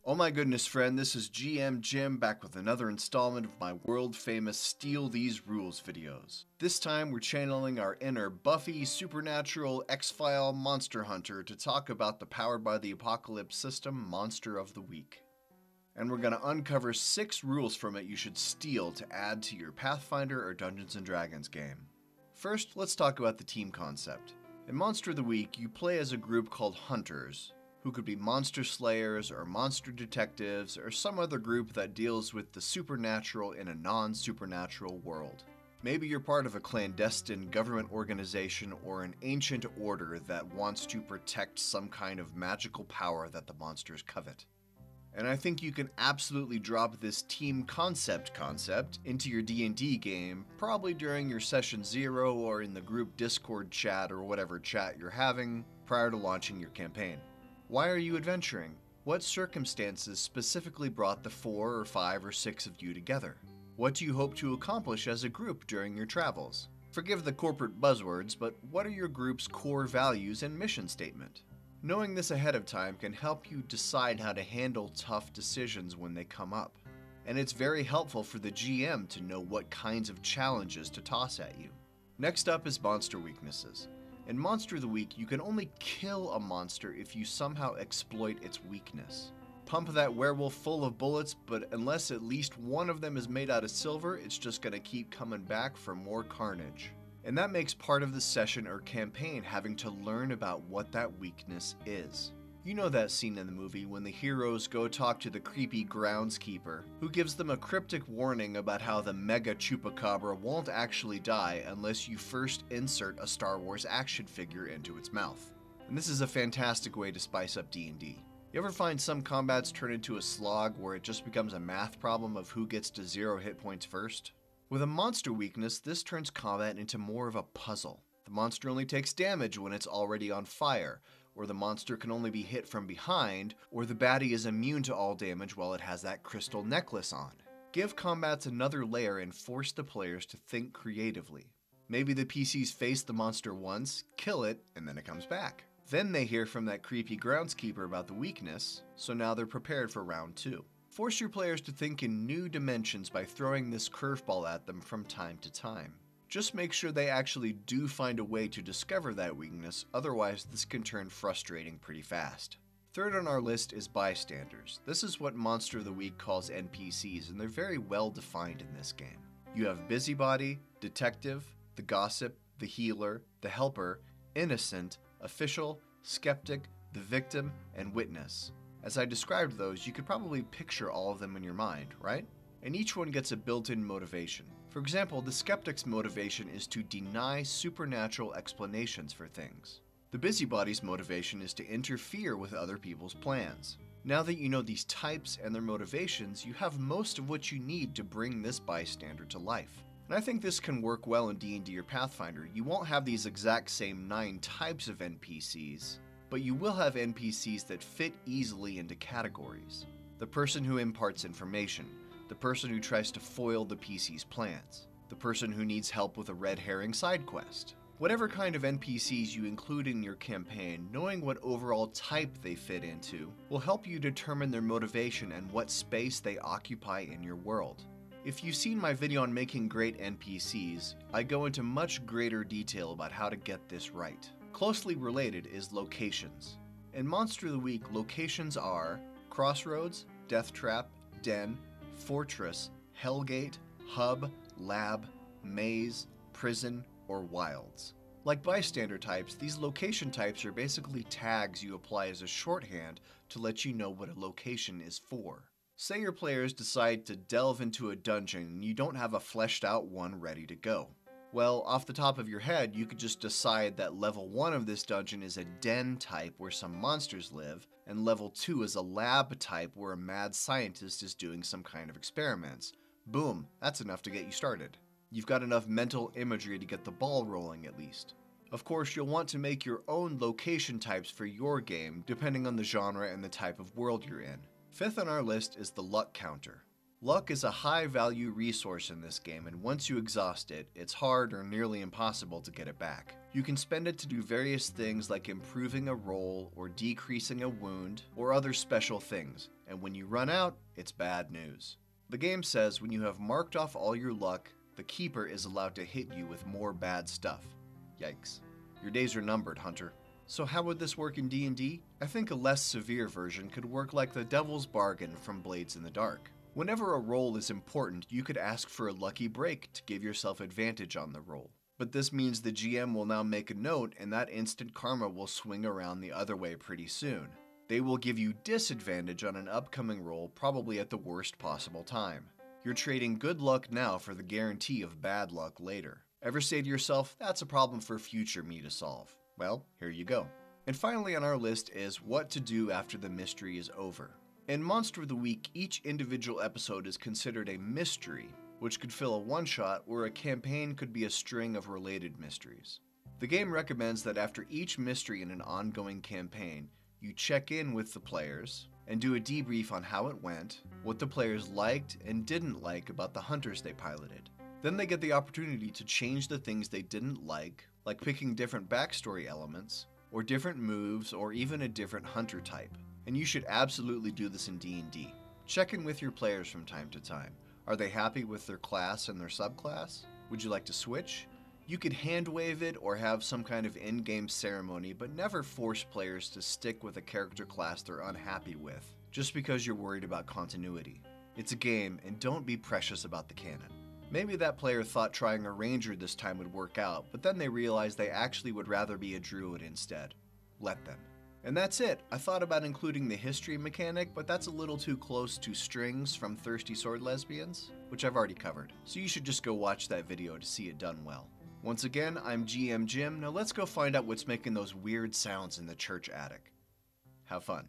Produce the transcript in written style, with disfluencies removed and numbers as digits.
Oh my goodness, friend, this is GM Jim back with another installment of my world-famous Steal These Rules videos. This time we're channeling our inner Buffy, Supernatural, X-File monster hunter to talk about the Powered by the Apocalypse system Monster of the Week. And we're going to uncover 6 rules from it you should steal to add to your Pathfinder or Dungeons & Dragons game. First, let's talk about the team concept. In Monster of the Week, you play as a group called Hunters, who could be monster slayers or monster detectives or some other group that deals with the supernatural in a non-supernatural world. Maybe you're part of a clandestine government organization or an ancient order that wants to protect some kind of magical power that the monsters covet. And I think you can absolutely drop this team concept into your D&D game, probably during your session 0 or in the group Discord chat or whatever chat you're having prior to launching your campaign. Why are you adventuring? What circumstances specifically brought the 4 or 5 or 6 of you together? What do you hope to accomplish as a group during your travels? Forgive the corporate buzzwords, but what are your group's core values and mission statement? Knowing this ahead of time can help you decide how to handle tough decisions when they come up. And it's very helpful for the GM to know what kinds of challenges to toss at you. Next up is monster weaknesses. In Monster of the Week, you can only kill a monster if you somehow exploit its weakness. Pump that werewolf full of bullets, but unless at least one of them is made out of silver, it's just gonna keep coming back for more carnage. And that makes part of the session or campaign having to learn about what that weakness is. You know that scene in the movie when the heroes go talk to the creepy groundskeeper, who gives them a cryptic warning about how the mega chupacabra won't actually die unless you first insert a Star Wars action figure into its mouth. And this is a fantastic way to spice up D&D. You ever find some combats turn into a slog where it just becomes a math problem of who gets to 0 hit points first? With a monster weakness, this turns combat into more of a puzzle. The monster only takes damage when it's already on fire, or the monster can only be hit from behind, or the baddie is immune to all damage while it has that crystal necklace on. Give combats another layer and force the players to think creatively. Maybe the PCs face the monster once, kill it, and then it comes back. Then they hear from that creepy groundskeeper about the weakness, so now they're prepared for round 2. Force your players to think in new dimensions by throwing this curveball at them from time to time. Just make sure they actually do find a way to discover that weakness, otherwise this can turn frustrating pretty fast. Third on our list is bystanders. This is what Monster of the Week calls NPCs, and they're very well defined in this game. You have busybody, detective, the gossip, the healer, the helper, innocent, official, skeptic, the victim, and witness. As I described those, you could probably picture all of them in your mind, right? And each one gets a built-in motivation. For example, the skeptic's motivation is to deny supernatural explanations for things. The busybody's motivation is to interfere with other people's plans. Now that you know these types and their motivations, you have most of what you need to bring this bystander to life. And I think this can work well in D&D or Pathfinder. You won't have these exact same 9 types of NPCs, but you will have NPCs that fit easily into categories. The person who imparts information, the person who tries to foil the PC's plans, the person who needs help with a red herring side quest. Whatever kind of NPCs you include in your campaign, knowing what overall type they fit into will help you determine their motivation and what space they occupy in your world. If you've seen my video on making great NPCs, I go into much greater detail about how to get this right. Closely related is locations. In Monster of the Week, locations are Crossroads, Death Trap, Den, Fortress, Hellgate, Hub, Lab, Maze, Prison, or Wilds. Like bystander types, these location types are basically tags you apply as a shorthand to let you know what a location is for. Say your players decide to delve into a dungeon and you don't have a fleshed out one ready to go. Well, off the top of your head, you could just decide that level 1 of this dungeon is a den type where some monsters live, and level 2 is a lab type where a mad scientist is doing some kind of experiments. Boom, that's enough to get you started. You've got enough mental imagery to get the ball rolling at least. Of course, you'll want to make your own location types for your game, depending on the genre and the type of world you're in. Fifth on our list is the luck counter. Luck is a high-value resource in this game, and once you exhaust it, it's hard or nearly impossible to get it back. You can spend it to do various things like improving a roll, or decreasing a wound, or other special things, and when you run out, it's bad news. The game says when you have marked off all your luck, the keeper is allowed to hit you with more bad stuff. Yikes. Your days are numbered, Hunter. So how would this work in D&D? I think a less severe version could work like the Devil's Bargain from Blades in the Dark. Whenever a roll is important, you could ask for a lucky break to give yourself advantage on the roll. But this means the GM will now make a note, and that instant karma will swing around the other way pretty soon. They will give you disadvantage on an upcoming roll, probably at the worst possible time. You're trading good luck now for the guarantee of bad luck later. Ever say to yourself, that's a problem for future me to solve? Well, here you go. And finally on our list is what to do after the mystery is over. In Monster of the Week, each individual episode is considered a mystery, which could fill a one-shot, where a campaign could be a string of related mysteries. The game recommends that after each mystery in an ongoing campaign, you check in with the players and do a debrief on how it went, what the players liked and didn't like about the hunters they piloted. Then they get the opportunity to change the things they didn't like picking different backstory elements, or different moves, or even a different hunter type. And you should absolutely do this in D&D. Check in with your players from time to time. Are they happy with their class and their subclass? Would you like to switch? You could hand wave it or have some kind of in-game ceremony, but never force players to stick with a character class they're unhappy with, just because you're worried about continuity. It's a game, and don't be precious about the canon. Maybe that player thought trying a ranger this time would work out, but then they realized they actually would rather be a druid instead. Let them. And that's it. I thought about including the history mechanic, but that's a little too close to strings from Thirsty Sword Lesbians, which I've already covered. So you should just go watch that video to see it done well. Once again, I'm GM Jim. Now let's go find out what's making those weird sounds in the church attic. Have fun.